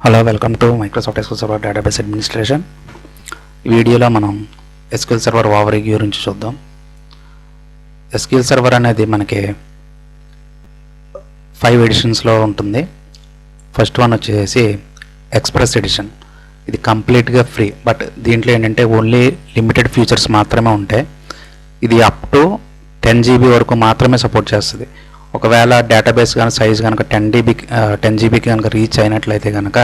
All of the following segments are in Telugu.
Hello, welcome to Microsoft SQL server database administration. ఈ వీడియోలో మనం ఎస్క్యూఎల్ సర్వర్ ఓవర్ వ్యూ గురించి చూద్దాం. ఎస్క్యూఎల్ సర్వర్ అనేది మనకి 5 ఎడిషన్స్లో ఉంటుంది. ఫస్ట్ వన్ వచ్చేసి ఎక్స్ప్రెస్ ఎడిషన్. ఇది కంప్లీట్గా ఫ్రీ, బట్ దీంట్లో ఏంటంటే ఓన్లీ లిమిటెడ్ ఫీచర్స్ మాత్రమే ఉంటాయి. ఇది అప్ టు 10 GB వరకు మాత్రమే సపోర్ట్ చేస్తుంది. ఒకవేళ డేటాబేస్ కానీ సైజ్ కనుక 10 GB కనుక రీచ్ అయినట్లయితే కనుక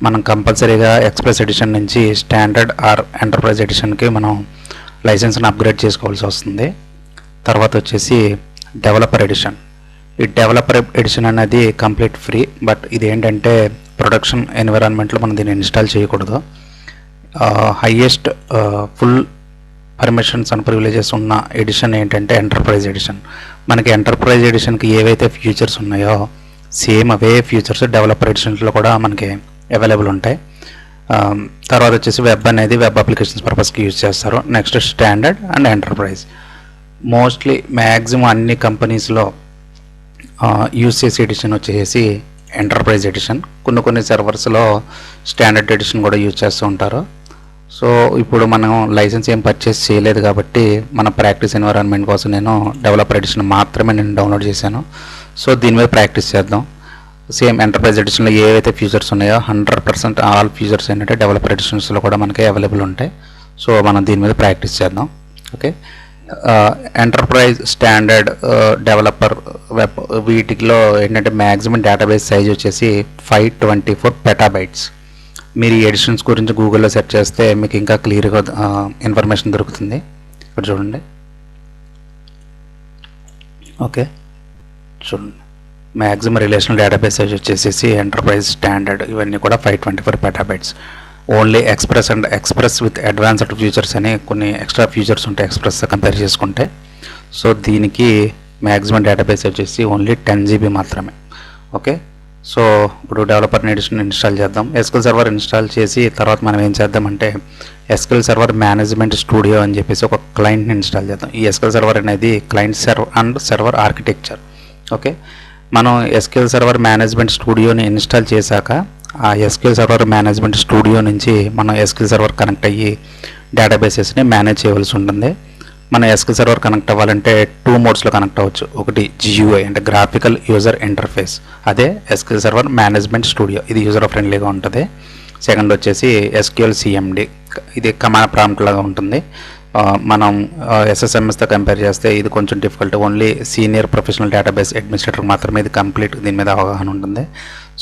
మనం కంపల్సరీగా ఎక్స్ప్రెస్ ఎడిషన్ నుంచి స్టాండర్డ్ ఆర్ ఎంటర్ప్రైజ్ ఎడిషన్కి మనం లైసెన్స్ని అప్గ్రేడ్ చేసుకోవాల్సి వస్తుంది. తర్వాత వచ్చేసి డెవలపర్ ఎడిషన్. ఈ డెవలపర్ ఎడిషన్ అనేది కంప్లీట్ ఫ్రీ, బట్ ఇది ఏంటంటే ప్రొడక్షన్ ఎన్విరాన్మెంట్లో మనం దీన్ని ఇన్స్టాల్ చేయకూడదు. Highest full permissions and privileges ఉన్న ఎడిషన్ ఏంటంటే ఎంటర్ప్రైజ్ ఎడిషన్. మనకి ఎంటర్ప్రైజ్ ఎడిషన్కి ఏవైతే ఫీచర్స్ ఉన్నాయో సేమ్ అవే ఫీచర్స్ డెవలపర్ ఎడిషన్లో కూడా మనకి అవైలబుల్ ఉంటాయి. తర్వాత వచ్చేసి వెబ్ అనేది వెబ్ అప్లికేషన్స్ పర్పస్కి యూజ్ చేస్తారు. Next standard and enterprise. Mostly maximum అన్ని కంపెనీస్లో యూజ్ చేసే ఎడిషన్ వచ్చేసి ఎంటర్ప్రైజ్ ఎడిషన్. కొన్ని సర్వర్స్లో స్టాండర్డ్ ఎడిషన్ కూడా యూజ్ చేస్తూ ఉంటారు. సో ఇప్పుడు మనం లైసెన్స్ ఏం పర్చేస్ చేయలేదు కాబట్టి మన ప్రాక్టీస్ ఎన్విరాన్మెంట్ కోసం నేను డెవలపర్ ఎడిషన్ మాత్రమే నేను డౌన్లోడ్ చేశాను. సో దీని మీద ప్రాక్టీస్ చేద్దాం. సేమ్ ఎంటర్ప్రైజ్ ఎడిషన్లో ఏవైతే ఫీచర్స్ ఉన్నాయో 100% ఆల్ ఫీచర్స్ ఏంటంటే డెవలపర్ ఎడిషన్స్లో కూడా మనకి అవైలబుల్ ఉంటాయి. సో మనం దీని మీద ప్రాక్టీస్ చేద్దాం. Okay, enterprise, standard, developer, web వీటిలో ఏంటంటే మ్యాక్సిమం డేటాబేస్ సైజ్ వచ్చేసి 524 PB. మీరు ఈ ఎడిషన్స్ గురించి గూగుల్లో సెర్చ్ చేస్తే మీకు ఇంకా క్లియర్గా ఇన్ఫర్మేషన్ దొరుకుతుంది. ఇక్కడ చూడండి. ఓకే, చూడండి, మ్యాక్సిమం రిలేషనల్ డేటాబేస్ సైజ్ వచ్చేసి ఎంటర్ప్రైజ్, స్టాండర్డ్ ఇవన్నీ కూడా 524 PB. Only express and express with advanced features అని కొన్ని ఎక్స్ట్రా ఫీచర్స్ ఉంటాయి ఎక్స్ప్రెస్ కంపేర్ చేసుకుంటే. సో దీనికి మ్యాక్సిమం డేటాబేస్ వచ్చేసి ఓన్లీ 10 GB మాత్రమే. ఓకే, సో ఇప్పుడు డెవలపర్ ఎడిషన్ ఇన్స్టాల్ చేద్దాం. ఎస్క్యూఎల్ సర్వర్ ఇన్స్టాల్ చేసి తర్వాత మనం ఏం చేద్దామంటే ఎస్క్యూఎల్ సర్వర్ మేనేజ్మెంట్ స్టూడియో అని చెప్పేసి ఒక క్లయింట్ని ఇన్స్టాల్ చేద్దాం. ఈ ఎస్క్యూఎల్ సర్వర్ అనేది client server and server architecture. Okay, మనం ఎస్క్యూఎల్ సర్వర్ మేనేజ్మెంట్ స్టూడియోని ఇన్స్టాల్ చేశాక ఆ ఎస్క్యూఎల్ సర్వర్ మేనేజ్మెంట్ స్టూడియో నుంచి మనం ఎస్క్యూఎల్ సర్వర్ కనెక్ట్ అయ్యి డేటాబేసెస్ని మేనేజ్ చేయవలసి ఉంటుంది. మన ఎస్క్యూఎల్ సర్వర్ కనెక్ట్ అవ్వాలంటే 2 మోడ్స్లో కనెక్ట్ అవ్వచ్చు. ఒకటి GUI అంటే గ్రాఫికల్ యూజర్ ఇంటర్ఫేస్, అదే ఎస్క్యూఎల్ సర్వర్ మేనేజ్మెంట్ స్టూడియో, ఇది యూజర్ ఫ్రెండ్లీగా ఉంటుంది. సెకండ్ వచ్చేసి SQL CMD, ఇది కమాండ్ ప్రాంప్ట్ లాగా ఉంటుంది. మనం SSMSతో కంపేర్ చేస్తే ఇది కొంచెం difficult. Only senior professional database administrator మాత్రమే ఇది కంప్లీట్ దీని మీద అవగాహన ఉంటుంది.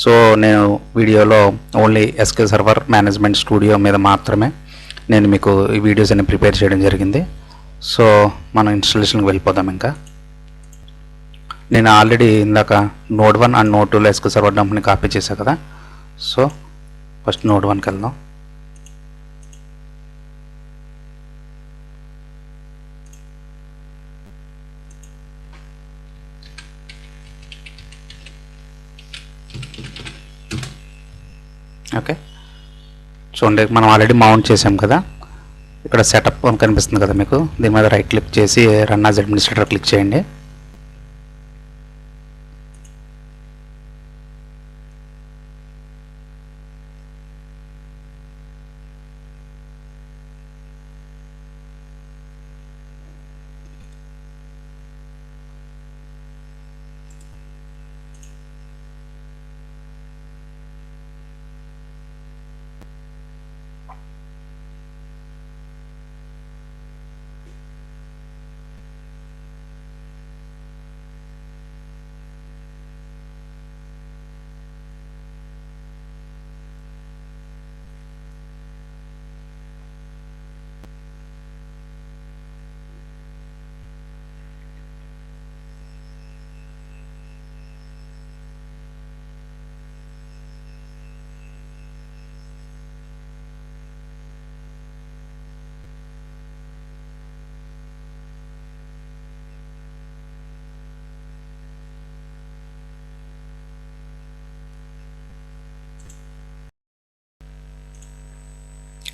సో నేను వీడియోలో only SQL server management studio మీద మాత్రమే నేను మీకు ఈ వీడియోస్ అన్ని ప్రిపేర్ చేయడం జరిగింది. సో మనం ఇన్స్టాలేషన్కి వెళ్ళిపోదాం. ఇంకా నేను ఆల్రెడీ ఇందాక నోడ్ 1 అండ్ నోడ్ 2లో ఎస్క్యూఎల్ సర్వర్ డంప్ని కాపీ చేశాను కదా. సో ఫస్ట్ నోడ్ 1కి వెళ్దాం. ఓకే, చూడండి, మనం ఆల్రెడీ మౌంట్ చేసాం కదా. ఇక్కడ సెటప్ అని కనిపిస్తుంది కదా మీకు, దీని మీద రైట్ క్లిక్ చేసి రన్ యాజ్ అడ్మినిస్ట్రేటర్ క్లిక్ చేయండి.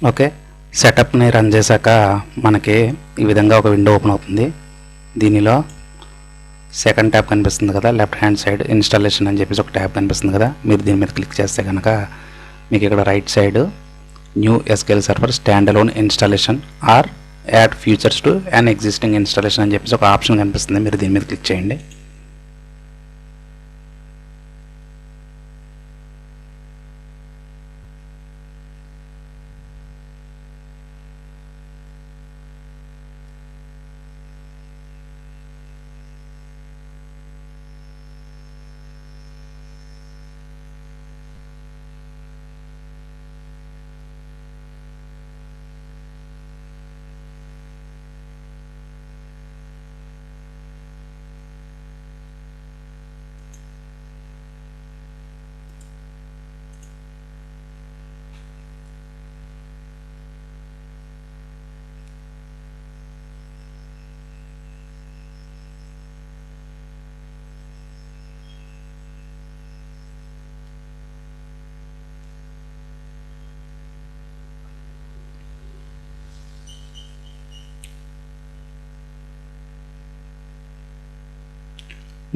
ఓకే, సెటప్ని రన్ చేశాక మనకి ఈ విధంగా ఒక విండో ఓపెన్ అవుతుంది. దీనిలో సెకండ్ ట్యాబ్ కనిపిస్తుంది కదా, లెఫ్ట్ హ్యాండ్ సైడ్ ఇన్స్టాలేషన్ అని చెప్పేసి ఒక ట్యాబ్ కనిపిస్తుంది కదా. మీరు దీని మీద క్లిక్ చేస్తే కనుక మీకు ఇక్కడ right side new SQL server standalone installation or add features to an existing installation అని చెప్పేసి ఒక ఆప్షన్ కనిపిస్తుంది. మీరు దీని మీద క్లిక్ చేయండి.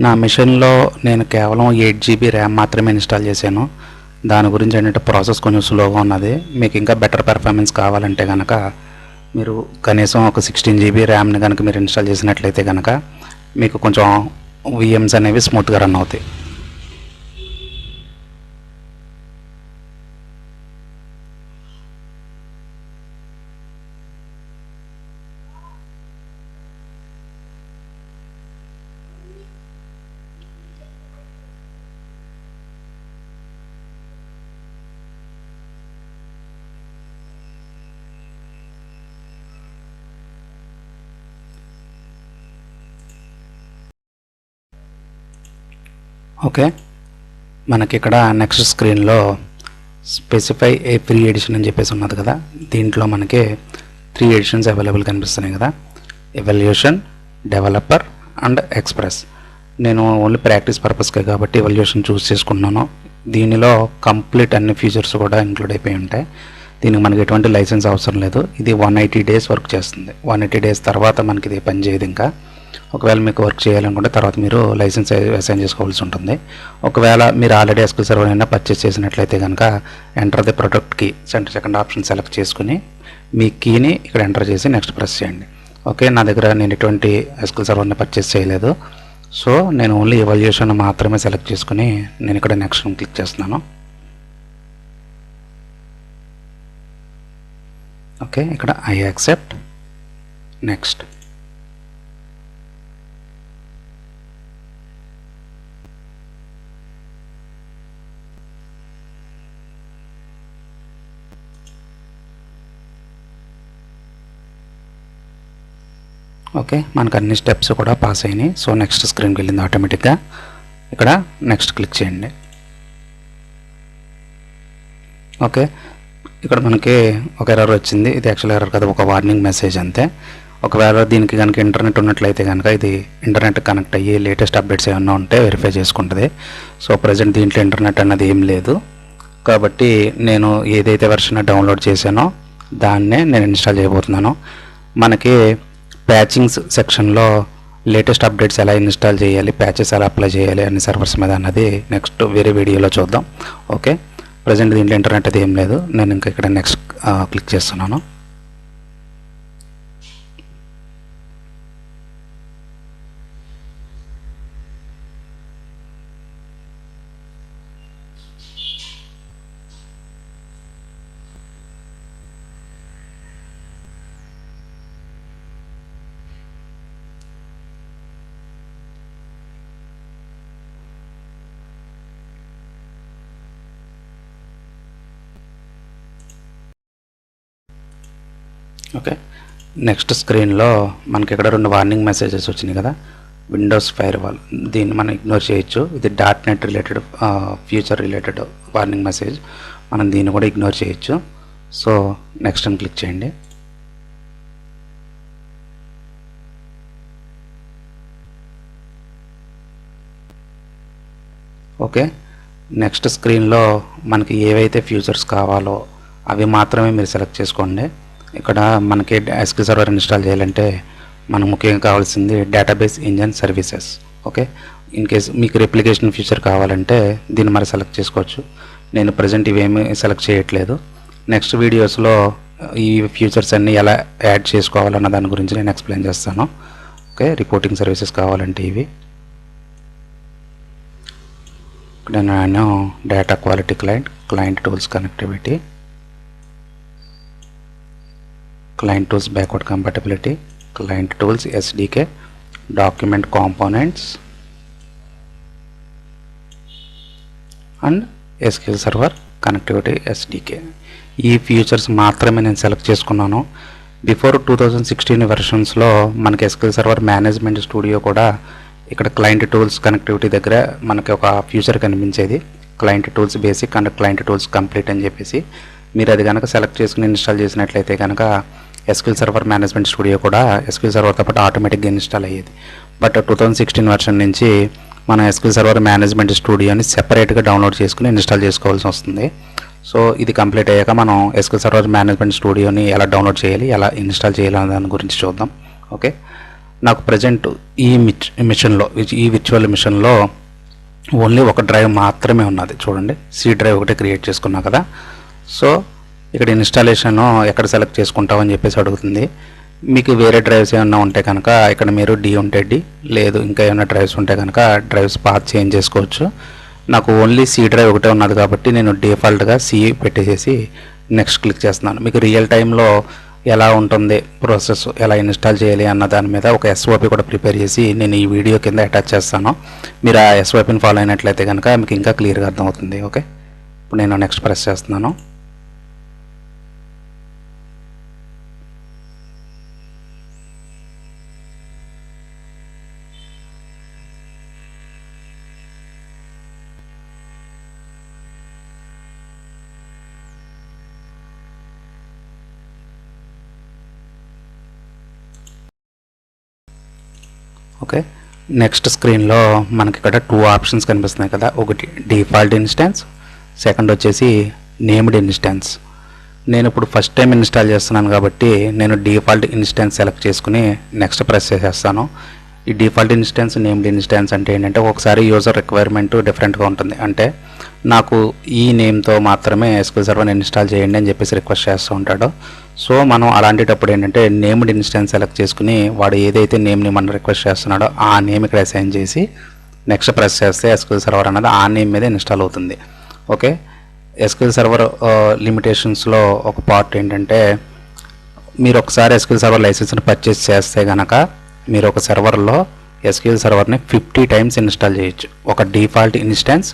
నా మిషన్లో నేను కేవలం 8 GB ర్యామ్ మాత్రమే ఇన్స్టాల్ చేశాను. దాని గురించి ఏంటంటే ప్రాసెస్ కొంచెం స్లోగా ఉన్నది. మీకు ఇంకా బెటర్ పెర్ఫార్మెన్స్ కావాలంటే కనుక మీరు కనీసం ఒక 16 GB ర్యామ్ని కనుక మీరు ఇన్స్టాల్ చేసినట్లయితే కనుక మీకు కొంచెం VMs అనేవి స్మూత్గా రన్ అవుతాయి. ఓకే, మనకి ఇక్కడ నెక్స్ట్ స్క్రీన్లో స్పెసిఫై ఏ ఫ్రీ ఎడిషన్ అని చెప్పేసి ఉన్నది కదా. దీంట్లో మనకి 3 ఎడిషన్స్ అవైలబుల్ కనిపిస్తున్నాయి కదా, ఎవల్యూషన్, డెవలపర్ అండ్ ఎక్స్ప్రెస్. నేను ఓన్లీ ప్రాక్టీస్ పర్పస్కే కాబట్టి ఎవల్యూషన్ చూస్ చేసుకుంటున్నాను. దీనిలో కంప్లీట్ అన్ని ఫీచర్స్ కూడా ఇంక్లూడ్ అయిపోయి ఉంటాయి. దీనికి మనకి ఎటువంటి లైసెన్స్ అవసరం లేదు. ఇది 180 days వర్క్ చేస్తుంది. 180 days తర్వాత మనకి ఇది పని చేయదు. ఇంకా ఒకవేళ మీకు వర్క్ చేయాలనుకుంటే తర్వాత మీరు లైసెన్స్ అసైన్ చేసుకోవాల్సి ఉంటుంది. ఒకవేళ మీరు ఆల్రెడీ ఎస్క్యూఎల్ సర్వర్ అయినా పర్చేస్ చేసినట్లయితే కనుక enter the product key second option select చేసుకుని మీ కీని ఇక్కడ ఎంటర్ చేసి నెక్స్ట్ ప్రెస్ చేయండి. ఓకే, నా దగ్గర నేను ఎటువంటి ఎస్క్యూఎల్ సర్వర్ని పర్చేస్ చేయలేదు. సో నేను ఓన్లీ ఎవల్యూషన్ మాత్రమే సెలెక్ట్ చేసుకుని నేను ఇక్కడ నెక్స్ట్ క్లిక్ చేస్తున్నాను. ఓకే, ఇక్కడ ఐ యాక్సెప్ట్, నెక్స్ట్. ఓకే, మనకు అన్ని స్టెప్స్ కూడా పాస్ అయినాయి. సో నెక్స్ట్ స్క్రీన్కి వెళ్ళింది ఆటోమేటిక్గా. ఇక్కడ నెక్స్ట్ క్లిక్ చేయండి. ఓకే, ఇక్కడ మనకి ఒక ఎర్రర్ వచ్చింది. ఇది యాక్చువల్ ఎర్రర్ కదా, ఒక వార్నింగ్ మెసేజ్ అంతే. ఒకవేళ దీనికి కనుక ఇంటర్నెట్ ఉన్నట్లయితే కనుక ఇది ఇంటర్నెట్ కనెక్ట్ అయ్యి లేటెస్ట్ అప్డేట్స్ ఏమన్నా ఉంటే వెరిఫై చేసుకుంటుంది. సో ప్రజెంట్ దీంట్లో ఇంటర్నెట్ అన్నది ఏం లేదు కాబట్టి నేను ఏదైతే వెర్షన్ డౌన్లోడ్ చేశానో దాన్నే నేను ఇన్స్టాల్ చేయబోతున్నాను. మనకి ప్యాచింగ్స్ సెక్షన్లో లేటెస్ట్ అప్డేట్స్ ఎలా ఇన్స్టాల్ చేయాలి, ప్యాచెస్ ఎలా అప్లై చేయాలి అన్ని సర్వర్స్ మీద అన్నది నెక్స్ట్ వేరే వీడియోలో చూద్దాం. ఓకే, ప్రజెంట్ దీంట్లో ఇంటర్నెట్ అది ఏం లేదు. నేను ఇంకా ఇక్కడ నెక్స్ట్ క్లిక్ చేస్తున్నాను. ఓకే, నెక్స్ట్ స్క్రీన్లో మనకి ఇక్కడ 2 వార్నింగ్ మెసేజెస్ వచ్చినాయి కదా. విండోస్ ఫైర్వాల్, దీన్ని మనం ఇగ్నోర్ చేయొచ్చు. ఇది .NET related future related warning message, మనం దీన్ని కూడా ఇగ్నోర్ చేయొచ్చు. సో నెక్స్ట్ అని క్లిక్ చేయండి. ఓకే, నెక్స్ట్ స్క్రీన్లో మనకి ఏవైతే ఫ్యూచర్స్ కావాలో అవి మాత్రమే మీరు సెలెక్ట్ చేసుకోండి. ఇక్కడ మనకి ఎస్క్యూఎల్ సర్వర్ ఇన్స్టాల్ చేయాలంటే మనకు ముఖ్యంగా కావాల్సింది database engine services. Okay, in case మీకు రెప్లికేషన్ ఫీచర్ కావాలంటే దీన్ని మరి సెలెక్ట్ చేసుకోవచ్చు. నేను ప్రజెంట్ ఇవేమీ సెలెక్ట్ చేయట్లేదు. నెక్స్ట్ వీడియోస్లో ఈ ఫీచర్స్ అన్నీ ఎలా యాడ్ చేసుకోవాలన్న దాని గురించి నేను ఎక్స్ప్లెయిన్ చేస్తాను. ఓకే, రిపోర్టింగ్ సర్వీసెస్ కావాలంటే ఇవి. ఇక్కడ నేను data quality client tools connectivity, client tools backward compatibility, client tools SDK, document components and SQL server connectivity SDK. ఈ ఫీచర్స్ మాత్రమే నేను సెలెక్ట్ చేసుకున్నాను. బిఫోర్ 2016 వెర్షన్స్లో మనకి ఎస్క్యూఎల్ సర్వర్ మేనేజ్మెంట్ స్టూడియో కూడా ఇక్కడ క్లయింట్ టూల్స్ కనెక్టివిటీ దగ్గర మనకి ఒక ఫీచర్ కనిపించేది, client tools basic and client tools complete అని చెప్పేసి. మీరు అది కనుక సెలెక్ట్ చేసుకుని ఇన్స్టాల్ చేసినట్లయితే కనుక ఎస్క్యూఎల్ సర్వర్ మేనేజ్మెంట్ స్టూడియో కూడా ఎస్క్యూఎల్ సర్వర్తో పాటు ఆటోమేటిక్గా ఇన్స్టాల్ అయ్యేది. బట్ 2016 వెర్షన్ నుంచి మనం ఎస్క్యూఎల్ సర్వర్ మేనేజ్మెంట్ స్టూడియోని సెపరేట్గా డౌన్లోడ్ చేసుకుని ఇన్స్టాల్ చేసుకోవాల్సి వస్తుంది. సో ఇది కంప్లీట్ అయ్యాక మనం ఎస్క్యూఎల్ సర్వర్ మేనేజ్మెంట్ స్టూడియోని ఎలా డౌన్లోడ్ చేయాలి, ఎలా ఇన్స్టాల్ చేయాలి అనే దాని గురించి చూద్దాం. ఓకే, నాకు ప్రజెంట్ ఈ విర్చువల్ మిషన్లో ఓన్లీ ఒక డ్రైవ్ మాత్రమే ఉన్నది. చూడండి, సి డ్రైవ్ ఒకటి క్రియేట్ చేసుకున్నా కదా. సో ఇక్కడ ఇన్స్టాలేషన్ ఎక్కడ సెలెక్ట్ చేసుకుంటామని చెప్పేసి అడుగుతుంది. మీకు వేరే డ్రైవ్స్ ఏమైనా ఉంటే కనుక ఇక్కడ మీరు డి ఉంటే డి, లేదు ఇంకా ఏమైనా డ్రైవ్స్ ఉంటే కనుక డ్రైవ్స్ పాత్ చేంజ్ చేసుకోవచ్చు. నాకు ఓన్లీ సి డ్రైవ్ ఒకటే ఉన్నది కాబట్టి నేను డిఫాల్ట్గా సి పెట్టేసేసి నెక్స్ట్ క్లిక్ చేస్తున్నాను. మీకు రియల్ టైంలో ఎలా ఉంటుంది ప్రాసెస్, ఎలా ఇన్స్టాల్ చేయాలి అన్న దాని మీద ఒక ఎస్ఓపి కూడా ప్రిపేర్ చేసి నేను ఈ వీడియో కింద అటాచ్ చేస్తాను. మీరు ఆ ఎస్ఓపిని ఫాలో అయినట్లయితే కనుక మీకు ఇంకా క్లియర్గా అర్థమవుతుంది. ఓకే, ఇప్పుడు నేను నెక్స్ట్ ప్రెస్ చేస్తున్నాను. ఓకే, నెక్స్ట్ స్క్రీన్లో మనకి ఇక్కడ 2 ఆప్షన్స్ కనిపిస్తున్నాయి కదా. ఒకటి డిఫాల్ట్ ఇన్స్టెన్స్, సెకండ్ వచ్చేసి నేమ్డ్ ఇన్స్టెన్స్. నేను ఇప్పుడు ఫస్ట్ టైం ఇన్స్టాల్ చేస్తున్నాను కాబట్టి నేను డిఫాల్ట్ ఇన్స్టెన్స్ సెలెక్ట్ చేసుకుని నెక్స్ట్ ప్రెస్ చేసేస్తాను. ఈ డిఫాల్ట్ ఇన్స్టెన్స్, నేమ్డ్ ఇన్స్టెన్స్ అంటే ఏంటంటే ఒకసారి యూజర్ రిక్వైర్మెంట్ డిఫరెంట్గా ఉంటుంది. అంటే నాకు ఈ నేమ్తో మాత్రమే ఎస్క్యూఎల్ సర్వర్ని ఇన్స్టాల్ చేయండి అని చెప్పేసి రిక్వెస్ట్ చేస్తూ ఉంటాడు. సో మనం అలాంటిటప్పుడు ఏంటంటే నేమ్డ్ ఇన్స్టెన్స్ సెలెక్ట్ చేసుకుని వాడు ఏదైతే నేమ్ని మనం రిక్వెస్ట్ చేస్తున్నాడో ఆ నేమ్ ఇక్కడ అసైన్ చేసి నెక్స్ట్ ప్రెస్ చేస్తే ఎస్క్యూఎల్ సర్వర్ అనేది ఆ నేమ్ మీద ఇన్స్టాల్ అవుతుంది. ఓకే, ఎస్క్యూఎల్ సర్వర్ లిమిటేషన్స్లో ఒక పార్ట్ ఏంటంటే మీరు ఒకసారి ఎస్క్యూఎల్ సర్వర్ లైసెన్స్ని పర్చేస్ చేస్తే కనుక మీరు ఒక సర్వర్లో ఎస్క్యూఎల్ సర్వర్ని 50 టైమ్స్ ఇన్స్టాల్ చేయొచ్చు. ఒక default instance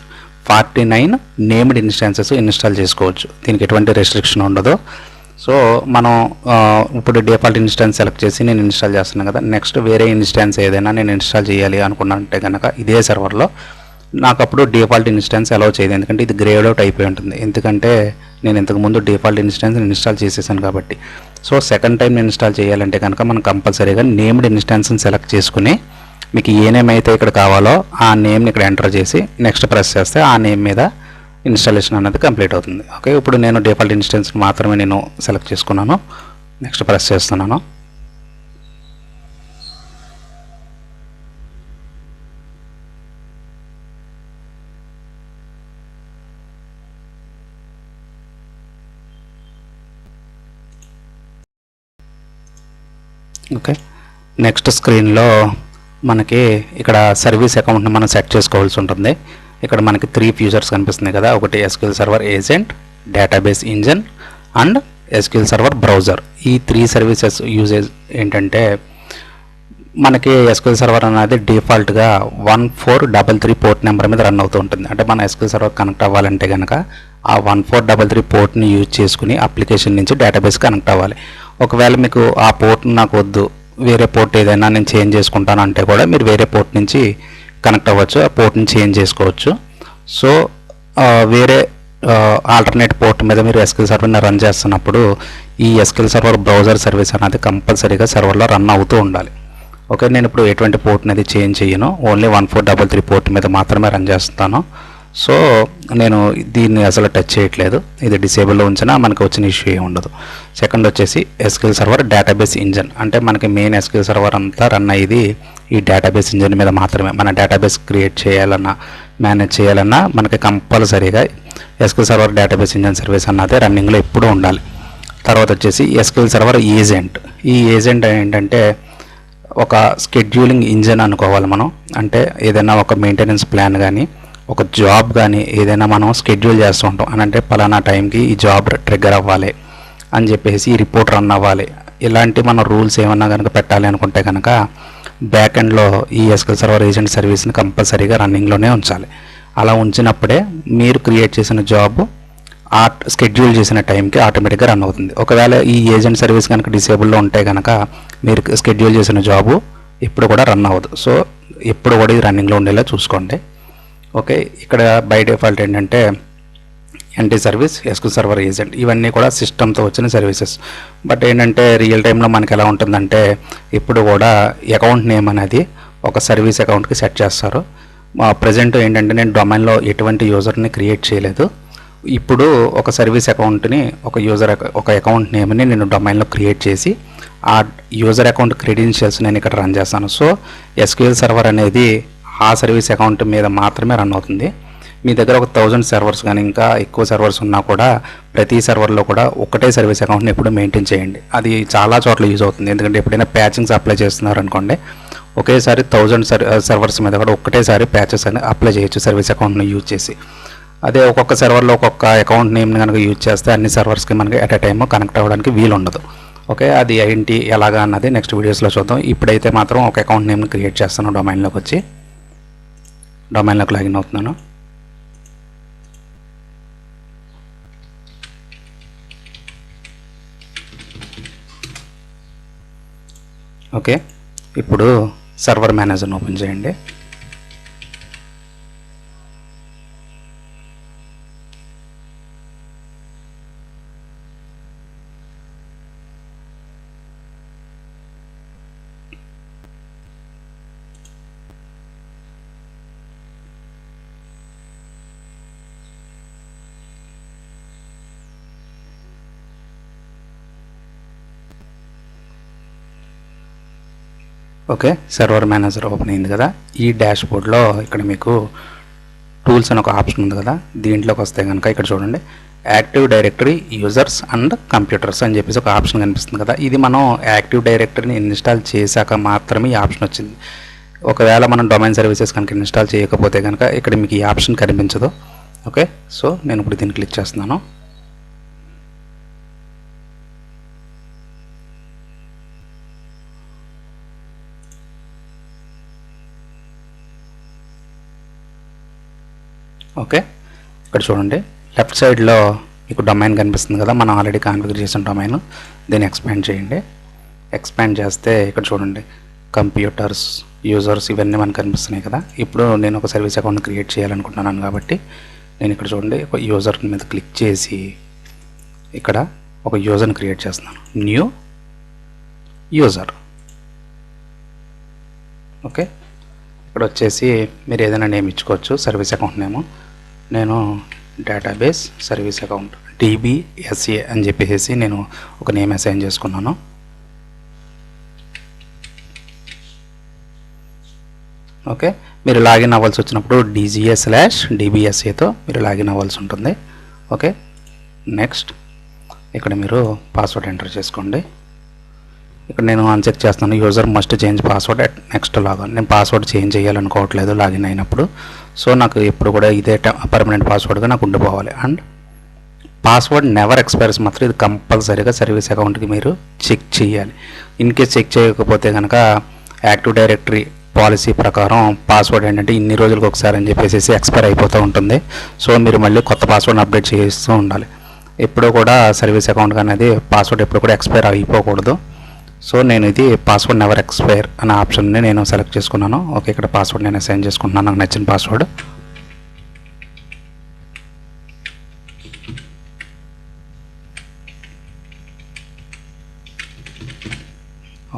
49 named instances install చేసుకోవచ్చు. దీనికి ఎటువంటి రెస్ట్రిక్షన్ ఉండదు. సో మనం ఇప్పుడు డిఫాల్ట్ ఇన్స్టాన్స్ సెలెక్ట్ చేసి నేను ఇన్స్టాల్ చేస్తున్నాను కదా. నెక్స్ట్ వేరే ఇన్స్టాన్స్ ఏదైనా నేను ఇన్స్టాల్ చేయాలి అనుకున్నానంటే కనుక ఇదే సర్వర్లో నాకు అప్పుడు డిఫాల్ట్ ఇన్స్టాన్స్ అలౌ చేయదు, ఎందుకంటే ఇది గ్రేడ్ అవుట్ అయిపోయి ఉంటుంది. ఎందుకంటే నేను ఇంతకుముందు డిఫాల్ట్ ఇన్స్టాన్స్ ఇన్స్టాల్ చేసేసాను కాబట్టి. సో సెకండ్ టైం ఇన్స్టాల్ చేయాలంటే కనుక మనం కంపల్సరీగా నేమ్డ్ ఇన్స్టాన్స్ని సెలెక్ట్ చేసుకుని మీకు ఏ నేమ్ అయితే ఇక్కడ కావాలో ఆ నేమ్ని ఇక్కడ ఎంటర్ చేసి నెక్స్ట్ ప్రెస్ చేస్తే ఆ నేమ్ మీద ఇన్స్టాలేషన్ అనేది కంప్లీట్ అవుతుంది. ఓకే, ఇప్పుడు నేను డిఫాల్ట్ ఇన్స్టెన్స్ మాత్రమే నేను సెలెక్ట్ చేసుకున్నాను. నెక్స్ట్ ప్రెస్ చేస్తున్నాను. ఓకే, నెక్స్ట్ స్క్రీన్లో మనకి ఇక్కడ సర్వీస్ అకౌంట్ని మనం సెట్ చేసుకోవాల్సి ఉంటుంది. ఇక్కడ మనకి 3 ఫీచర్స్ కనిపిస్తున్నాయి కదా. ఒకటి SQL server agent, database engine and SQL server browser. ఈ 3 సర్వీసెస్ యూజేజ్ ఏంటంటే మనకి ఎస్క్యూఎల్ సర్వర్ అనేది డిఫాల్ట్గా 1433 పోర్ట్ నెంబర్ మీద రన్ అవుతూ ఉంటుంది. అంటే మన ఎస్క్యూఎల్ సర్వర్ కనెక్ట్ అవ్వాలంటే కనుక ఆ 1433 పోర్ట్ని యూజ్ చేసుకుని అప్లికేషన్ నుంచి డేటాబేస్ కనెక్ట్ అవ్వాలి. ఒకవేళ మీకు ఆ పోర్ట్ నాకు వద్దు, వేరే పోర్ట్ ఏదైనా నేను చేంజ్ చేసుకుంటాను అంటే కూడా మీరు వేరే పోర్ట్ నుంచి కనెక్ట్ అవ్వచ్చు, ఆ పోర్ట్ని చేంజ్ చేసుకోవచ్చు. సో వేరే ఆల్టర్నేట్ పోర్ట్ మీద మీరు ఎస్క్యూఎల్ సర్వర్ని రన్ చేస్తున్నప్పుడు ఈ ఎస్క్యూఎల్ సర్వర్ బ్రౌజర్ సర్వీస్ అనేది కంపల్సరీగా సర్వర్లో రన్ అవుతూ ఉండాలి. ఓకే, నేను ఇప్పుడు ఎటువంటి పోర్ట్ అనేది చేంజ్ చేయను, ఓన్లీ 1433 పోర్ట్ మీద మాత్రమే రన్ చేస్తాను. సో నేను దీన్ని అసలు టచ్ చేయట్లేదు, ఇది డిసేబుల్లో ఉంచినా మనకు వచ్చిన ఇష్యూ ఏమి ఉండదు. సెకండ్ వచ్చేసి ఎస్క్యూఎల్ సర్వర్ డేటాబేస్ ఇంజన్. అంటే మనకి మెయిన్ ఎస్క్యూఎల్ సర్వర్ అంతా రన్ అయ్యేది ఈ డేటాబేస్ ఇంజన్ మీద మాత్రమే. మన డేటాబేస్ క్రియేట్ చేయాలన్నా మేనేజ్ చేయాలన్నా మనకి కంపల్సరీగా SQL server database engine service అన్నది రన్నింగ్లో ఎప్పుడూ ఉండాలి. తర్వాత వచ్చేసి ఎస్క్యూఎల్ సర్వర్ ఏజెంట్. ఈ ఏజెంట్ ఏంటంటే ఒక స్కెడ్యూలింగ్ ఇంజిన్ అనుకోవాలి మనం. అంటే ఏదైనా ఒక మెయింటెనెన్స్ ప్లాన్ కానీ ఒక జాబ్ కానీ ఏదైనా మనం షెడ్యూల్ చేస్తూ ఉంటాం అని, అంటే పలానా టైంకి ఈ జాబ్ ట్రిగ్గర్ అవ్వాలి అని చెప్పేసి ఈ రిపోర్ట్ రన్ అవ్వాలి, ఇలాంటి మన రూల్స్ ఏమన్నా కనుక పెట్టాలి అనుకుంటే కనుక బ్యాక్ ఎండ్లో ఈ ఎస్క్యూఎల్ సర్వర్ ఏజెంట్ సర్వీస్ని కంపల్సరీగా రన్నింగ్లోనే ఉంచాలి. అలా ఉంచినప్పుడే మీరు క్రియేట్ చేసిన జాబ్ ఆ షెడ్యూల్ చేసిన టైంకి ఆటోమేటిక్గా రన్ అవుతుంది. ఒకవేళ ఈ ఏజెంట్ సర్వీస్ కనుక డిసేబుల్లో ఉంటే కనుక మీరు షెడ్యూల్ చేసిన జాబు ఎప్పుడు కూడా రన్ అవ్వదు. సో ఎప్పుడు కూడా ఇది రన్నింగ్లో ఉండేలా చూసుకోండి. ఓకే, ఇక్కడ బై డిఫాల్ట్ ఏంటంటే NT service, SQL server agent ఇవన్నీ కూడా సిస్టమ్తో వచ్చిన సర్వీసెస్. బట్ ఏంటంటే రియల్ టైంలో మనకి ఎలా ఉంటుందంటే ఇప్పుడు కూడా అకౌంట్ నేమ్ అనేది ఒక సర్వీస్ అకౌంట్కి సెట్ చేస్తారు. ప్రజెంట్ ఏంటంటే నేను డొమైన్లో ఎటువంటి యూజర్ని క్రియేట్ చేయలేదు. ఇప్పుడు ఒక సర్వీస్ అకౌంట్ని ఒక అకౌంట్ నేమ్ని నేను డొమైన్లో క్రియేట్ చేసి ఆ యూజర్ అకౌంట్ క్రెడెన్షియల్స్ నేను ఇక్కడ రన్ చేస్తాను. సో ఎస్క్యూఎల్ సర్వర్ అనేది ఆ సర్వీస్ అకౌంట్ మీద మాత్రమే రన్ అవుతుంది. మీ దగ్గర ఒక 1000 సర్వర్స్ కానీ ఇంకా ఎక్కువ సర్వర్స్ ఉన్నా కూడా ప్రతి సర్వర్లో కూడా ఒకటే సర్వీస్ అకౌంట్ని ఎప్పుడు మెయింటైన్ చేయండి. అది చాలా చోట్ల యూజ్ అవుతుంది. ఎందుకంటే ఎప్పుడైనా ప్యాచింగ్స్ అప్లై చేస్తున్నారు అనుకోండి, ఒకేసారి 1000 సర్వర్స్ మీద కూడా ఒకటేసారి ప్యాచెస్ అని అప్లై చేయొచ్చు సర్వీస్ అకౌంట్ని యూజ్ చేసి. అదే ఒక్కొక్క సర్వర్లో ఒక్కొక్క అకౌంట్ నేమ్ని కనుక యూజ్ చేస్తే అన్ని సర్వర్స్కి మనకి ఎట్ ఎ టైమ్ కనెక్ట్ అవ్వడానికి వీలు ఉండదు. ఓకే, అది ఏంటి ఎలాగా అన్నది నెక్స్ట్ వీడియోస్లో చూద్దాం. ఇప్పుడైతే మాత్రం ఒక అకౌంట్ నేమ్ని క్రియేట్ చేస్తాను. డొమైన్లోకి వచ్చి డొమైన్లోకి లాగిన్ అవుతున్నాను. ఓకే, ఇప్పుడు సర్వర్ మేనేజర్ని ఓపెన్ చేయండి. ఓకే, సర్వర్ మేనేజర్ ఓపెన్ అయింది కదా. ఈ డాష్ బోర్డ్లో ఇక్కడ మీకు టూల్స్ అని ఒక ఆప్షన్ ఉంది కదా, దీంట్లోకి వస్తే కనుక ఇక్కడ చూడండి active directory users and computers అని చెప్పేసి ఒక ఆప్షన్ కనిపిస్తుంది కదా. ఇది మనం యాక్టివ్ డైరెక్టరీని ఇన్స్టాల్ చేశాక మాత్రమే ఈ ఆప్షన్ వచ్చింది. ఒకవేళ మనం డొమైన్ సర్వీసెస్ కనుక ఇన్స్టాల్ చేయకపోతే కనుక ఇక్కడ మీకు ఈ ఆప్షన్ కనిపించదు. ఓకే, సో నేను ఇప్పుడు దీన్ని క్లిక్ చేస్తున్నాను. ఓకే, ఇక్కడ చూడండి లెఫ్ట్ సైడ్లో మీకు డొమైన్ కనిపిస్తుంది కదా, మనం ఆల్రెడీ కాన్ఫిగర్ చేసిన డొమైన్. దీన్ని ఎక్స్పాండ్ చేయండి. ఎక్స్పాండ్ చేస్తే ఇక్కడ చూడండి కంప్యూటర్స్, యూజర్స్ ఇవన్నీ మనకు కనిపిస్తున్నాయి కదా. ఇప్పుడు నేను ఒక సర్వీస్ అకౌంట్ క్రియేట్ చేయాలనుకుంటున్నాను కాబట్టి నేను ఇక్కడ చూడండి ఒక యూజర్ మీద క్లిక్ చేసి ఇక్కడ ఒక యూజర్ని క్రియేట్ చేస్తున్నాను. New user. ఓకే, ఇక్కడ వచ్చేసి మీరు ఏదైనా నేమ్ ఇచ్చుకోవచ్చు. సర్వీస్ అకౌంట్ నేము నేను డేటాబేస్ సర్వీస్ అకౌంట్ DBSA అని చెప్పేసి నేను ఒక నేమ్ అసైన్ చేసుకున్నాను. ఓకే, మీరు లాగిన్ అవ్వాల్సి వచ్చినప్పుడు DGA/DBSAతో మీరు లాగిన్ అవ్వాల్సి ఉంటుంది. ఓకే, నెక్స్ట్ ఇక్కడ మీరు పాస్వర్డ్ ఎంటర్ చేసుకోండి. ఇక్కడ నేను అన్చెక్ చేస్తున్నాను. User must change password at next login. నేను పాస్వర్డ్ చేంజ్ చేయాలనుకోవట్లేదు లాగిన్ అయినప్పుడు. సో నాకు ఎప్పుడు కూడా ఇదే పర్మనెంట్ పాస్వర్డ్గా నాకు ఉండిపోవాలి. అండ్ పాస్వర్డ్ నెవర్ ఎక్స్పైర్స్ మాత్రం ఇది కంపల్సరీగా సర్వీస్ అకౌంట్కి మీరు చెక్ చేయాలి. ఇన్ కేస్ చెక్ చేయకపోతే కనుక యాక్టివ్ డైరెక్టరీ పాలసీ ప్రకారం పాస్వర్డ్ ఏంటంటే ఇన్ని రోజులకు ఒకసారి అని చెప్పేసి ఎక్స్పైర్ అయిపోతూ ఉంటుంది. సో మీరు మళ్ళీ కొత్త పాస్వర్డ్ని అప్డేట్ చేస్తూ ఉండాలి. ఎప్పుడూ కూడా సర్వీస్ అకౌంట్ అనేది పాస్వర్డ్ ఎప్పుడు కూడా ఎక్స్పైర్ అయిపోకూడదు. సో నేను ఇది పాస్వర్డ్ నెవర్ ఎక్స్పైర్ అనే ఆప్షన్ని నేను సెలెక్ట్ చేసుకున్నాను. ఓకే, ఇక్కడ పాస్వర్డ్ నేను అసైన్ చేసుకుంటున్నాను, నాకు నచ్చిన పాస్వర్డ్.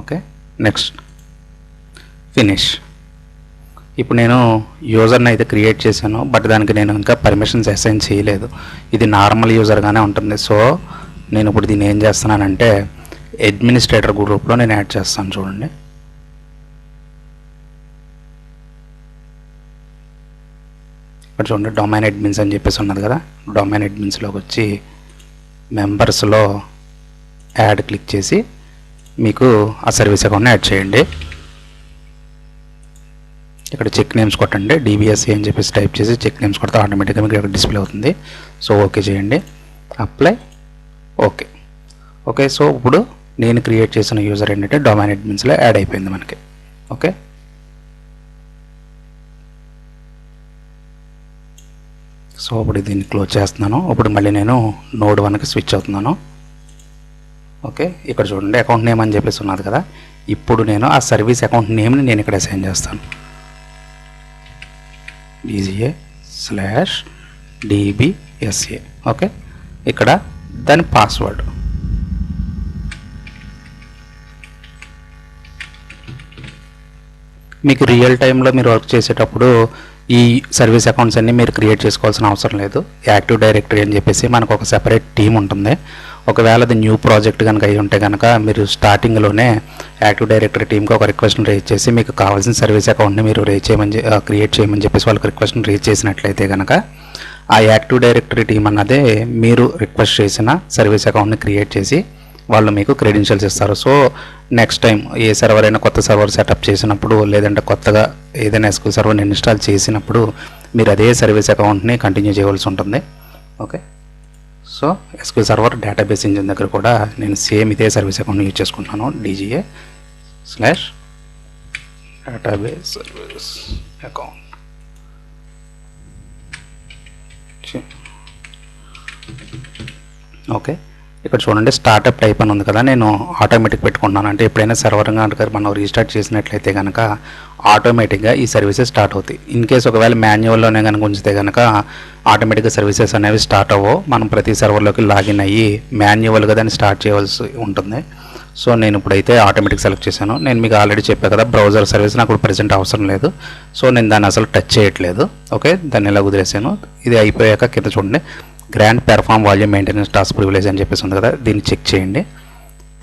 Okay, next finish. ఇప్పుడు నేను యూజర్ని అయితే క్రియేట్ చేశాను, బట్ దానికి నేను ఇంకా పర్మిషన్స్ అసైన్ చేయలేదు. ఇది నార్మల్ యూజర్గానే ఉంటుంది. సో నేను ఇప్పుడు దీన్ని ఏం చేస్తున్నానంటే అడ్మినిస్ట్రేటర్ గ్రూప్లో నేను యాడ్ చేస్తాను. చూడండి, ఇక్కడ చూడండి డొమైన్ అడ్మిన్స్ అని చెప్పేసి ఉన్నది కదా, డొమైన్ అడ్మిన్స్లోకి వచ్చి మెంబర్స్లో యాడ్ క్లిక్ చేసి మీకు ఆ సర్వీస్ అకౌంట్ని యాడ్ చేయండి. ఇక్కడ చెక్ నేమ్స్ కొట్టండి, DBSA అని చెప్పేసి టైప్ చేసి చెక్ నేమ్స్ కొడితే ఆటోమేటిక్గా మీకు ఇక్కడ డిస్ప్లే అవుతుంది. సో ఓకే చేయండి, అప్లై, ఓకే. ఓకే, సో ఇప్పుడు నేను క్రియేట్ చేసిన యూజర్ ఏంటంటే డొమైన్ అడ్మిన్స్లో యాడ్ అయిపోయింది మనకి. ఓకే, సో ఇప్పుడు దీన్ని క్లోజ్ చేస్తున్నాను. ఇప్పుడు మళ్ళీ నేను నోడ్ 1కి స్విచ్ అవుతున్నాను. ఓకే, ఇక్కడ చూడండి అకౌంట్ నేమ్ అని చెప్పేసి ఉన్నది కదా, ఇప్పుడు నేను ఆ సర్వీస్ అకౌంట్ నేమ్ని నేను ఇక్కడ అసైన్ చేస్తాను. DGA/DBSA. ఓకే, ఇక్కడ దాని పాస్వర్డ్ మీకు రియల్ టైంలో మీరు వర్క్ చేసేటప్పుడు ఈ సర్వీస్ అకౌంట్స్ అన్నీ మీరు క్రియేట్ చేసుకోవాల్సిన అవసరం లేదు. యాక్టివ్ డైరెక్టరీ అని చెప్పేసి మనకు ఒక సెపరేట్ టీం ఉంటుంది. ఒకవేళ అది న్యూ ప్రాజెక్ట్ కనుక అయి ఉంటే కనుక మీరు స్టార్టింగ్లోనే యాక్టివ్ డైరెక్టరీ టీమ్కి ఒక రిక్వెస్ట్ని రేజ్ చేసి మీకు కావాల్సిన సర్వీస్ అకౌంట్ని మీరు క్రియేట్ చేయమని చెప్పేసి వాళ్ళకి రిక్వెస్ట్ని రేజ్ చేసినట్లయితే కనుక ఆ యాక్టివ్ డైరెక్టరీ టీం అన్నదే మీరు రిక్వెస్ట్ చేసిన సర్వీస్ అకౌంట్ని క్రియేట్ చేసి వాళ్ళు మీకు క్రెడెన్షియల్స్ ఇస్తారు. సో నెక్స్ట్ టైం ఏ సర్వర్ అయినా కొత్త సర్వర్ సెటప్ చేసినప్పుడు లేదంటే కొత్తగా ఏదైనా SQL సర్వర్ని ఇన్స్టాల్ చేసినప్పుడు మీరు అదే సర్వీస్ అకౌంట్ని కంటిన్యూ చేయవలసి ఉంటుంది. Okay, so SQL server database engine దగ్గర కూడా నేను సేమ్ ఇదే సర్వీస్ అకౌంట్ని యూజ్ చేసుకుంటున్నాను. DGA/database service account. ఓకే, ఇక్కడ చూడండి స్టార్టప్ టైప్ అని ఉంది కదా, నేను ఆటోమేటిక్ పెట్టుకుంటున్నాను. అంటే ఎప్పుడైనా సర్వర్ కనుక మనం రీస్టార్ట్ చేసినట్లయితే కనుక ఆటోమేటిక్గా ఈ సర్వీసెస్ స్టార్ట్ అవుతాయి. ఇన్ కేస్ ఒకవేళ మాన్యువల్లోనే కనుక ఉంచితే కనుక ఆటోమేటిక్గా సర్వీసెస్ అనేవి స్టార్ట్ అవ్వవు. మనం ప్రతి సర్వర్లోకి లాగిన్ అయ్యి మాన్యువల్గా దాన్ని స్టార్ట్ చేయవలసి ఉంటుంది. సో నేను ఇప్పుడైతే ఆటోమేటిక్ సెలెక్ట్ చేశాను. నేను మీకు ఆల్రెడీ చెప్పాను కదా బ్రౌజర్ సర్వీస్ నాకు ప్రెజెంట్ అవసరం లేదు. సో నేను దాన్ని అసలు టచ్ చేయట్లేదు. ఓకే, దాన్ని ఇలా వదిలేసాను. ఇది అయిపోయాక కింద చూడండి grand perform volume maintenance task privilege అని చెప్పేసి ఉంది కదా, దీన్ని చెక్ చేయండి.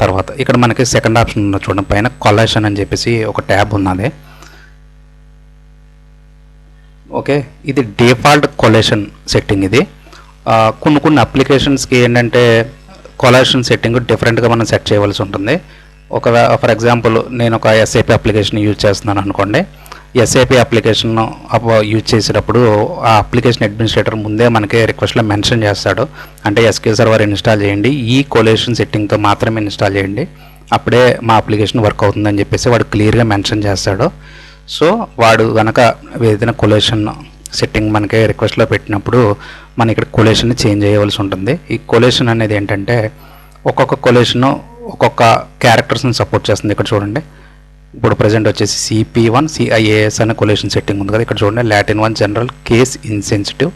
తర్వాత ఇక్కడ మనకి సెకండ్ ఆప్షన్ ఉన్న చూడండి పైన కొలేషన్ అని చెప్పేసి ఒక ట్యాబ్ ఉన్నది. ఓకే, ఇది డిఫాల్ట్ కొలేషన్ సెట్టింగ్. ఇది కొన్ని అప్లికేషన్స్కి ఏంటంటే కొలేషన్ సెట్టింగ్ డిఫరెంట్గా మనం సెట్ చేయవలసి ఉంటుంది. ఫర్ ఎగ్జాంపుల్ నేను ఒక SAP అప్లికేషన్ యూజ్ చేస్తున్నాను అనుకోండి. SAP అప్లికేషన్ యూజ్ చేసేటప్పుడు ఆ అప్లికేషన్ అడ్మినిస్ట్రేటర్ ముందే మనకి రిక్వెస్ట్లో మెన్షన్ చేస్తాడు. అంటే SQL సర్వర్ ఇన్స్టాల్ చేయండి, ఈ కొలేషన్ సెట్టింగ్తో మాత్రమే ఇన్స్టాల్ చేయండి, అప్పుడే మా అప్లికేషన్ వర్క్ అవుతుందని చెప్పేసి వాడు క్లియర్గా మెన్షన్ చేస్తాడు. సో వాడు కనుక ఏదైనా కొలేషన్ సెట్టింగ్ మనకి రిక్వెస్ట్లో పెట్టినప్పుడు మన ఇక్కడ కొలేషన్ని చేంజ్ చేయవలసి ఉంటుంది. ఈ కొలేషన్ అనేది ఏంటంటే ఒక్కొక్క కొలేషన్ ఒక్కొక్క క్యారెక్టర్స్ని సపోర్ట్ చేస్తుంది. ఇక్కడ చూడండి ఇప్పుడు ప్రజెంట్ వచ్చేసి CP1 CIAS అనే కొలేషన్ సెట్టింగ్ ఉంది కదా, ఇక్కడ చూడండి లాటిన్ 1 జనరల్ కేస్ ఇన్సెన్సిటివ్,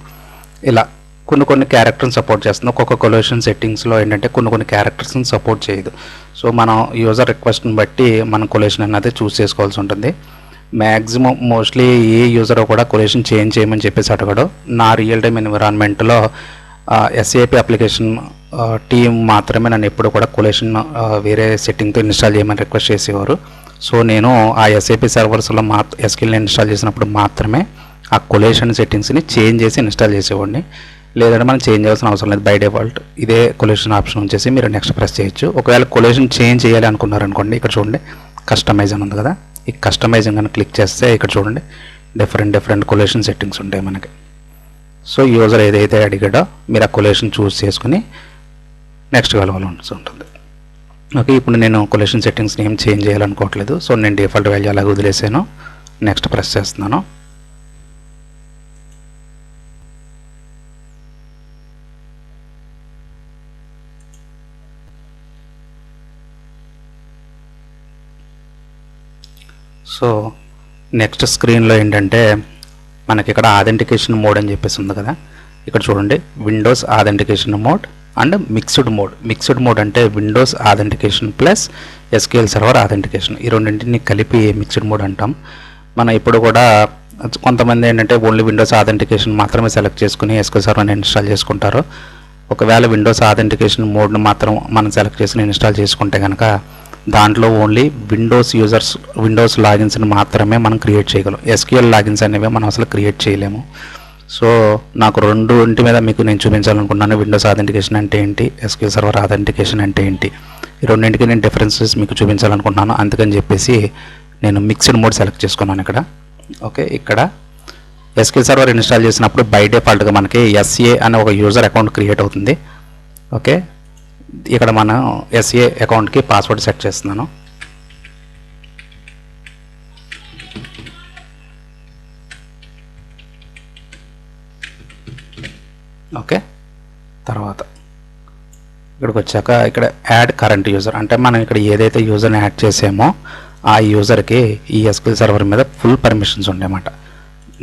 ఇలా కొన్ని క్యారెక్టర్ని సపోర్ట్ చేస్తుంది. ఒక్కొక్క కొలేషన్ సెట్టింగ్స్లో ఏంటంటే కొన్ని క్యారెక్టర్స్ని సపోర్ట్ చేయదు. సో మనం యూజర్ రిక్వెస్ట్ని బట్టి మనం కొలేషన్ అనేది చూస్ చేసుకోవాల్సి ఉంటుంది. మ్యాక్సిమం మోస్ట్లీ ఏ యూజర్ కూడా కొలేషన్ చేంజ్ చేయమని చెప్పేసి అడగడు. నా రియల్ టైమ్ ఎన్విరాన్మెంట్లో SAP అప్లికేషన్ టీం మాత్రమే నన్ను ఎప్పుడు కూడా కొలేషన్ వేరే సెట్టింగ్తో ఇన్స్టాల్ చేయమని రిక్వెస్ట్ చేసేవారు. సో నేను ఆ SAP సర్వర్స్లో SQLని ఇన్స్టాల్ చేసినప్పుడు మాత్రమే ఆ కొలేషన్ సెట్టింగ్స్ని చేంజ్ చేసి ఇన్స్టాల్ చేసేవాడిని. లేదంటే మనం చేంజ్ చేయాల్సిన అవసరం లేదు. బై డిఫాల్ట్ ఇదే కొలేషన్ ఆప్షన్ వచ్చేసి మీరు నెక్స్ట్ ప్రెస్ చేయొచ్చు. ఒకవేళ కొలేషన్ చేంజ్ చేయాలి అనుకున్నారనుకోండి, ఇక్కడ చూడండి కస్టమైజ్ అని ఉంది కదా, ఈ కస్టమైజింగ్ అని క్లిక్ చేస్తే ఇక్కడ చూడండి డిఫరెంట్ కొలేషన్ సెట్టింగ్స్ ఉంటాయి మనకి. సో యూజర్ ఏదైతే అడిగాడో మీరు ఆ కొలేషన్ చూస్ చేసుకుని నెక్స్ట్ వెళ్ళవలసి ఉంటుంది. ఓకే, ఇప్పుడు నేను కొలేషన్ సెట్టింగ్స్ని ఏం చేంజ్ చేయాలనుకోవట్లేదు. సో నేను డిఫాల్ట్ వాల్యూ అలాగే వదిలేసాను. నెక్స్ట్ ప్రెస్ చేస్తున్నాను. సో నెక్స్ట్ స్క్రీన్లో ఏంటంటే మనకి ఇక్కడ ఆథెంటికేషన్ మోడ్ అని చెప్పేసి ఉంది కదా, ఇక్కడ చూడండి Windows authentication mode and mixed mode. Mixed mode అంటే Windows authentication plus SQL server authentication, ఈ రెండింటిని కలిపి మిక్స్డ్ మోడ్ అంటాం. మనం ఇప్పుడు కూడా కొంతమంది ఏంటంటే ఓన్లీ విండోస్ ఆథెంటికేషన్ మాత్రమే సెలెక్ట్ చేసుకుని SQL సర్వర్ని ఇన్స్టాల్ చేసుకుంటారు. ఒకవేళ విండోస్ ఆథెంటికేషన్ మోడ్ని మాత్రం మనం సెలెక్ట్ చేసుకుని ఇన్స్టాల్ చేసుకుంటే కనుక దాంట్లో ఓన్లీ విండోస్ లాగిన్స్ని మాత్రమే మనం క్రియేట్ చేయగలం. SQL లాగిన్స్ అనేవి మనం అసలు క్రియేట్ చేయలేము. సో నాకు ఇంటి మీద మీకు నేను చూపించాలనుకున్నాను. విండోస్ ఆథెంటికేషన్ అంటే ఏంటి, ఎస్క్యూఎల్ సర్వర్ ఆథెంటికేషన్ అంటే ఏంటి, ఈ రెండింటికి నేను డిఫరెన్సెస్ మీకు చూపించాలనుకుంటున్నాను. అందుకని చెప్పేసి నేను మిక్స్డ్ మోడ్ సెలెక్ట్ చేసుకున్నాను ఇక్కడ. ఓకే, ఇక్కడ ఎస్క్యూఎల్ సర్వర్ ఇన్స్టాల్ చేసినప్పుడు బై డిఫాల్ట్గా మనకి ఎస్ఏ అనే ఒక యూజర్ అకౌంట్ క్రియేట్ అవుతుంది. ఓకే, ఇక్కడ మనం ఎస్ఏ అకౌంట్కి పాస్వర్డ్ సెట్ చేస్తున్నాను. ఓకే, తర్వాత ఇక్కడికి వచ్చాక ఇక్కడ యాడ్ కరెంట్ యూజర్ అంటే మనం ఇక్కడ ఏదైతే యూజర్ని యాడ్ చేసామో ఆ యూజర్కి ఈ ఎస్క్యూఎల్ సర్వర్ మీద ఫుల్ పర్మిషన్స్ ఉండేమాట.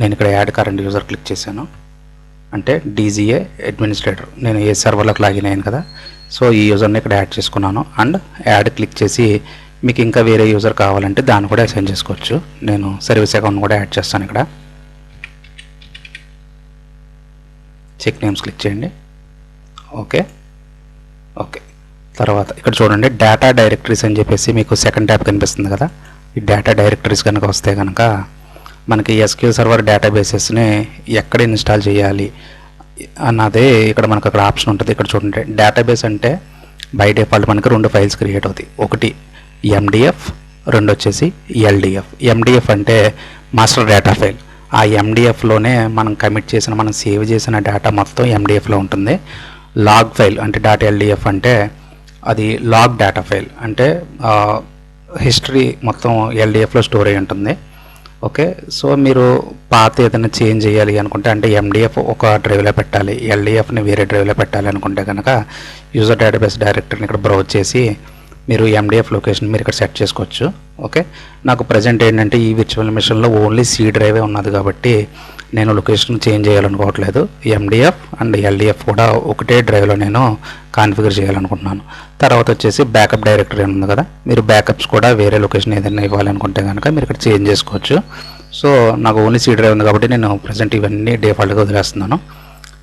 నేను ఇక్కడ యాడ్ కరెంట్ యూజర్ క్లిక్ చేశాను. అంటే డీజీఏ అడ్మినిస్ట్రేటర్, నేను ఏ సర్వర్లోకి లాగిన్ అయ్యాను కదా, సో ఈ యూజర్ని ఇక్కడ యాడ్ చేసుకున్నాను. అండ్ యాడ్ క్లిక్ చేసి మీకు ఇంకా వేరే యూజర్ కావాలంటే దాన్ని కూడా అసైన్ చేసుకోవచ్చు. నేను సర్వీస్ అకౌంట్ కూడా యాడ్ చేస్తాను. ఇక్కడ చెక్ నేమ్స్ క్లిక్ చేయండి. ఓకే ఓకే, తర్వాత ఇక్కడ చూడండి డేటా డైరెక్టరీస్ అని చెప్పేసి మీకు సెకండ్ ట్యాబ్ కనిపిస్తుంది కదా. ఈ డేటా డైరెక్టరీస్ కనుక వస్తే కనుక మనకి ఎస్క్యూఎల్ సర్వర్ డేటాబేసెస్ని ఎక్కడ ఇన్స్టాల్ చేయాలి అన్నదే ఇక్కడ మనకు అక్కడ ఆప్షన్ ఉంటుంది. ఇక్కడ చూడండి డేటాబేస్ అంటే బై డిఫాల్ట్ మనకి 2 ఫైల్స్ క్రియేట్ అవుతాయి. ఒకటి ఎండిఎఫ్, రెండు వచ్చేసి ఎల్డిఎఫ్. ఎండిఎఫ్ అంటే మాస్టర్ డేటా ఫైల్. ఆ ఎండిఎఫ్లోనే మనం కమిట్ చేసిన, మనం సేవ్ చేసిన డేటా మొత్తం ఎండిఎఫ్లో ఉంటుంది. లాగ్ ఫైల్ అంటే డాట్ ఎల్డిఎఫ్ అంటే అది లాగ్ డేటా ఫైల్, అంటే హిస్టరీ మొత్తం ఎల్డిఎఫ్లో స్టోర్ అయి ఉంటుంది. ఓకే, సో మీరు పాత ఏదైనా చేంజ్ చేయాలి అనుకుంటే, అంటే ఎండిఎఫ్ ఒక డ్రైవ్లో పెట్టాలి, ఎల్డిఎఫ్ని వేరే డ్రైవ్లో పెట్టాలి అనుకుంటే కనుక యూజర్ డేటాబేస్ డైరెక్టరీని ఇక్కడ బ్రౌజ్ చేసి మీరు ఎండిఎఫ్ లొకేషన్ మీరు ఇక్కడ సెట్ చేసుకోవచ్చు. ఓకే, నాకు ప్రజెంట్ ఏంటంటే ఈ విర్చువల్ మిషన్లో ఓన్లీ సి డ్రైవే ఉన్నది కాబట్టి నేను లొకేషన్ చేంజ్ చేయాలనుకోవట్లేదు. ఎండిఎఫ్ అండ్ ఎల్డిఎఫ్ కూడా ఒకటే డ్రైవ్లో నేను కాన్ఫిగర్ చేయాలనుకుంటున్నాను. తర్వాత వచ్చేసి బ్యాకప్ డైరెక్టరీ ఉంది కదా, మీరు బ్యాకప్స్ కూడా వేరే లొకేషన్ ఏదైనా ఇవ్వాలనుకుంటే కనుక మీరు ఇక్కడ చేంజ్ చేసుకోవచ్చు. సో నాకు ఓన్లీ సి డ్రైవ్ ఉంది కాబట్టి నేను ప్రజెంట్ ఇవన్నీ డిఫాల్ట్గా వదిలేస్తున్నాను.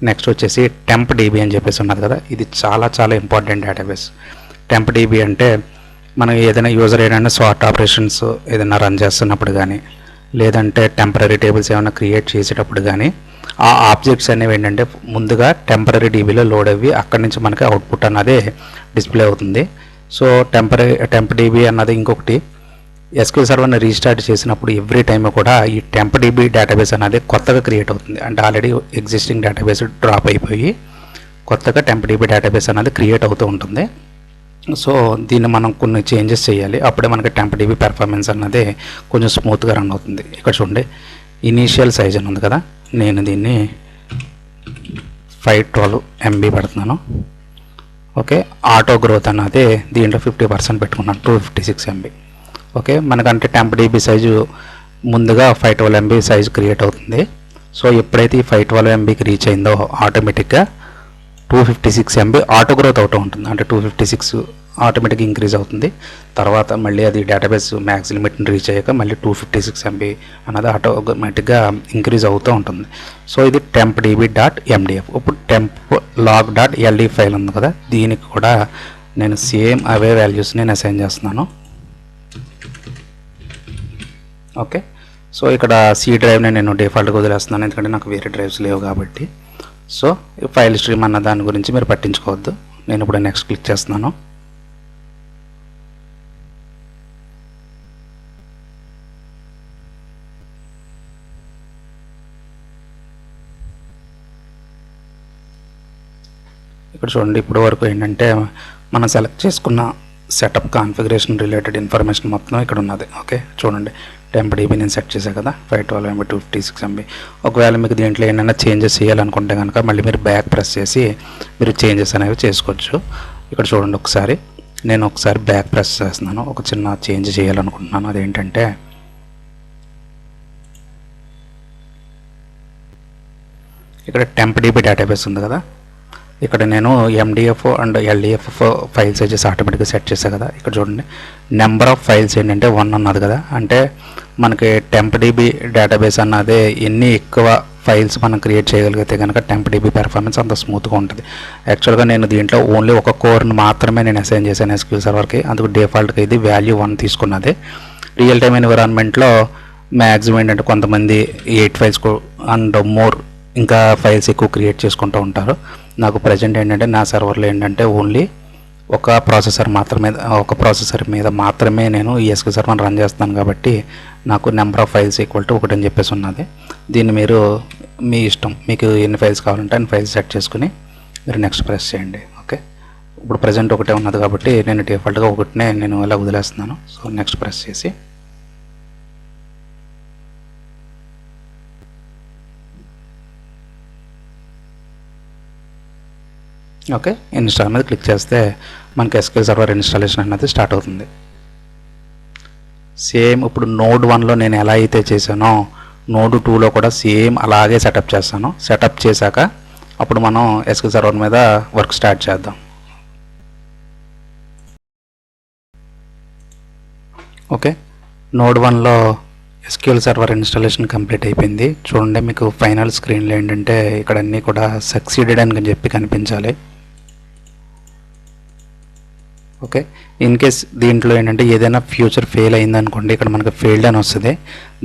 నెక్స్ట్ వచ్చేసి టెంప్ డీబీ అని చెప్పేసి ఉన్నది కదా, ఇది చాలా చాలా ఇంపార్టెంట్ డేటాబేస్. టెంప్ డీబీ అంటే మనం ఏదైనా యూజర్ ఏదైనా సార్ట్ ఆపరేషన్స్ ఏదైనా రన్ చేస్తున్నప్పుడు కానీ, లేదంటే టెంపరీ టేబుల్స్ ఏమైనా క్రియేట్ చేసేటప్పుడు కానీ ఆ ఆబ్జెక్ట్స్ అనేవి ఏంటంటే ముందుగా టెంపరీ డీబీలో లోడ్ అయ్యి అక్కడి నుంచి మనకి అవుట్పుట్ అన్నది డిస్ప్లే అవుతుంది. సో టెంప్ డీబీ అన్నది ఇంకొకటి, ఎస్క్యూఎల్ సర్వర్ని రీస్టార్ట్ చేసినప్పుడు ఎవ్రీ టైమ్ కూడా ఈ టెంప్ డీబీ డేటాబేస్ అనేది కొత్తగా క్రియేట్ అవుతుంది. అంటే ఆల్రెడీ ఎగ్జిస్టింగ్ డేటాబేస్ డ్రాప్ అయిపోయి కొత్తగా టెంప్ డీబీ డేటాబేస్ అనేది క్రియేట్ అవుతూ ఉంటుంది. సో దీన్ని మనం కొన్ని చేంజెస్ చేయాలి, అప్పుడే మనకి టెంప్ డీబీ పెర్ఫార్మెన్స్ అన్నది కొంచెం స్మూత్గా రన్ అవుతుంది. ఇక్కడ చూడండి ఇనీషియల్ సైజ్ అని ఉంది కదా, నేను దీన్ని 512 MB పెడుతున్నాను. ఓకే, ఆటో గ్రోత్ అన్నది దీంట్లో 50% పెట్టుకున్నాను, 256 MB. ఓకే, మనకంటే టెంప్ డీబీ సైజు ముందుగా 512 MB సైజు క్రియేట్ అవుతుంది. సో ఎప్పుడైతే ఈ 512 MBకి రీచ్ అయిందో ఆటోమేటిక్గా 256 MB ఆటో గ్రోత్ అవుతూ ఉంటుంది. అంటే 256 ఆటోమేటిక్గా ఇంక్రీజ్ అవుతుంది. తర్వాత మళ్ళీ అది డేటాబేస్ మ్యాక్స్ లిమిట్ని రీచ్ అయ్యాక మళ్ళీ 256 MB అన్నది ఆటోమేటిక్గా ఇంక్రీజ్ అవుతూ ఉంటుంది. సో ఇది టెంప్ డీబీ డాట్ ఎండిఎఫ్. ఇప్పుడు temp log dot LD file ఉంది కదా, దీనికి కూడా నేను సేమ్ అవే వాల్యూస్ నేను అసైన్ చేస్తున్నాను. ఓకే, సో ఇక్కడ సి డ్రైవ్ని నేను డిఫాల్ట్గా వదిలేస్తున్నాను, ఎందుకంటే నాకు వేరే డ్రైవ్స్ లేవు కాబట్టి. సో ఫైల్ స్ట్రీమ్ అన్న దాని గురించి మీరు పట్టించుకోవద్దు. నేను ఇప్పుడు నెక్స్ట్ క్లిక్ చేస్తున్నాను. ఇక్కడ చూడండి ఇప్పుడు వరకు ఏంటంటే మనం సెలెక్ట్ చేసుకున్న సెటప్ కాన్ఫిగరేషన్ రిలేటెడ్ ఇన్ఫర్మేషన్ మొత్తం ఇక్కడ ఉన్నది. ఓకే, చూడండి టెంప్ డీబీ నేను సెట్ చేశాను కదా, 512 MB 256 MB. ఒకవేళ మీకు దీంట్లో ఏమైనా చేంజెస్ చేయాలనుకుంటే కనుక మళ్ళీ మీరు బ్యాక్ ప్రెస్ చేసి మీరు చేంజెస్ అనేవి చేసుకోవచ్చు. ఇక్కడ చూడండి ఒకసారి నేను బ్యాక్ ప్రెస్ చేస్తున్నాను, ఒక చిన్న చేంజ్ చేయాలనుకుంటున్నాను. అదేంటంటే ఇక్కడ టెంప్ డీబీ డేటాబేస్ ఉంది కదా, ఇక్కడ నేను MDF and LDF file sizes ఆటోమేటిక్గా సెట్ చేశాను కదా. ఇక్కడ చూడండి నెంబర్ ఆఫ్ ఫైల్స్ ఏంటంటే 1 అన్నది కదా, అంటే మనకి టెంప్ డీబీ డేటాబేస్ అన్నది ఎన్ని ఎక్కువ ఫైల్స్ మనం క్రియేట్ చేయగలిగితే కనుక టెంప్ డీబీ పెర్ఫార్మెన్స్ అంత స్మూత్గా ఉంటుంది. యాక్చువల్గా నేను దీంట్లో ఓన్లీ ఒక కోర్ని మాత్రమే నేను అసైన్ చేశాను ఎస్క్యూఎల్ సర్వర్కి, అందుకు డిఫాల్ట్గా ఇది వాల్యూ 1 తీసుకున్నది. రియల్ టైమ్ ఎన్విరాన్మెంట్లో మ్యాక్సిమం ఏంటంటే కొంతమంది 8 ఫైల్స్ అండ్ మోర్ ఇంకా ఫైల్స్ ఎక్కువ క్రియేట్ చేసుకుంటూ ఉంటారు. నాకు ప్రజెంట్ ఏంటంటే నా సర్వర్లో ఏంటంటే ఓన్లీ ఒక ప్రాసెసర్ మీద మాత్రమే నేను ఈ ఎస్క్యూఎల్ సర్వర్ని రన్ చేస్తాను కాబట్టి నాకు number of files equal to 1 అని చెప్పేసి ఉన్నది. దీన్ని మీరు మీ ఇష్టం, మీకు ఎన్ని ఫైల్స్ కావాలంటే అన్ని ఫైల్స్ సెట్ చేసుకుని మీరు నెక్స్ట్ ప్రెస్ చేయండి. ఓకే, ఇప్పుడు ప్రజెంట్ ఒకటే ఉన్నది కాబట్టి నేను డిఫాల్ట్గా ఒకటినే నేను ఇలా వదిలేస్తున్నాను. సో నెక్స్ట్ ప్రెస్ చేసి ఓకే ఇన్స్టాల్ మీద క్లిక్ చేస్తే మనకి ఎస్క్యూఎల్ సర్వర్ ఇన్స్టాలేషన్ అనేది స్టార్ట్ అవుతుంది. సేమ్ ఇప్పుడు నోడ్ 1లో నేను ఎలా అయితే చేశానో నోడ్ 2లో కూడా సేమ్ అలాగే సెటప్ చేస్తాను. సెటప్ చేశాక అప్పుడు మనం ఎస్క్యూఎల్ సర్వర్ మీద వర్క్ స్టార్ట్ చేద్దాం. ఓకే, నోడ్ 1లో ఎస్క్యూఎల్ సర్వర్ ఇన్స్టాలేషన్ కంప్లీట్ అయిపోయింది. చూడండి, మీకు ఫైనల్ స్క్రీన్లో ఏంటంటే ఇక్కడ అన్నీ కూడా సక్సీడెడ్ అని చెప్పి కనిపించాలి. ఓకే, ఇన్ కేస్ దీంట్లో ఏంటంటే ఏదైనా ఫ్యూచర్ ఫెయిల్ అయిందనుకోండి, ఇక్కడ మనకు ఫెయిల్డ్ అని వస్తుంది.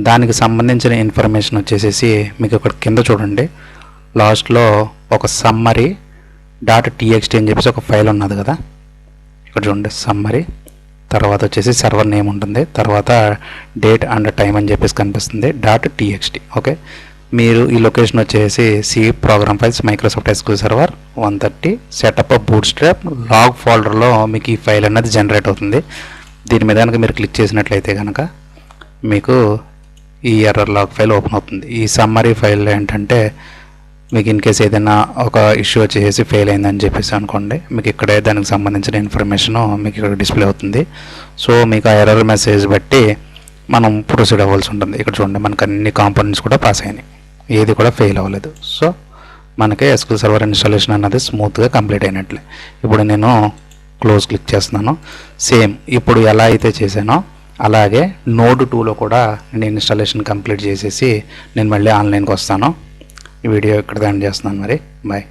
దానికి సంబంధించిన ఇన్ఫర్మేషన్ వచ్చేసేసి మీకు ఇక్కడ కింద చూడండి, లాస్ట్లో ఒక సమ్మరీ .txt అని చెప్పేసి ఒక ఫైల్ ఉన్నది కదా, ఇక్కడ చూడండి సమ్మరీ, తర్వాత వచ్చేసి సర్వర్ నేమ్ ఉంటుంది, తర్వాత డేట్ అండ్ టైం అని చెప్పేసి కనిపిస్తుంది .txt. ఓకే, మీరు ఈ లొకేషన్ వచ్చేసి C program files Microsoft SQL server 130 setup bootstrap log ఫోల్డర్లో మీకు ఈ ఫైల్ అనేది జనరేట్ అవుతుంది. దీని మీద కనుక మీరు క్లిక్ చేసినట్లయితే కనుక మీకు ఈ ఎర్రర్ లాగ్ ఫైల్ ఓపెన్ అవుతుంది. ఈ సమ్మరీ ఫైల్ ఏంటంటే మీకు ఇన్ కేస్ ఏదైనా ఒక ఇష్యూ వచ్చేసి ఫెయిల్ అయిందని చెప్పేసి అనుకోండి, మీకు ఇక్కడే దానికి సంబంధించిన ఇన్ఫర్మేషను మీకు ఇక్కడ డిస్ప్లే అవుతుంది. సో మీకు ఆ ఎర్రర్ మెసేజ్ బట్టి మనం ప్రొసీడ్ అవ్వాల్సి ఉంటుంది. ఇక్కడ చూడండి, మనకు అన్ని కాంపోనెంట్స్ కూడా పాస్ అయినాయి, ఏది కూడా ఫెయిల్ అవ్వలేదు. సో మనకి ఎస్క్యూఎల్ సర్వర్ ఇన్స్టాలేషన్ అన్నది స్మూత్గా కంప్లీట్ అయినట్లే. ఇప్పుడు నేను క్లోజ్ క్లిక్ చేస్తున్నాను. సేమ్ ఇప్పుడు ఎలా అయితే చేశానో అలాగే నోడ్ 2లో కూడా నేను ఇన్స్టాలేషన్ కంప్లీట్ చేసేసి నేను మళ్ళీ ఆన్లైన్కి వస్తాను. ఈ వీడియో ఇక్కడ ఎండ్ చేస్తున్నాను. మరి బాయ్.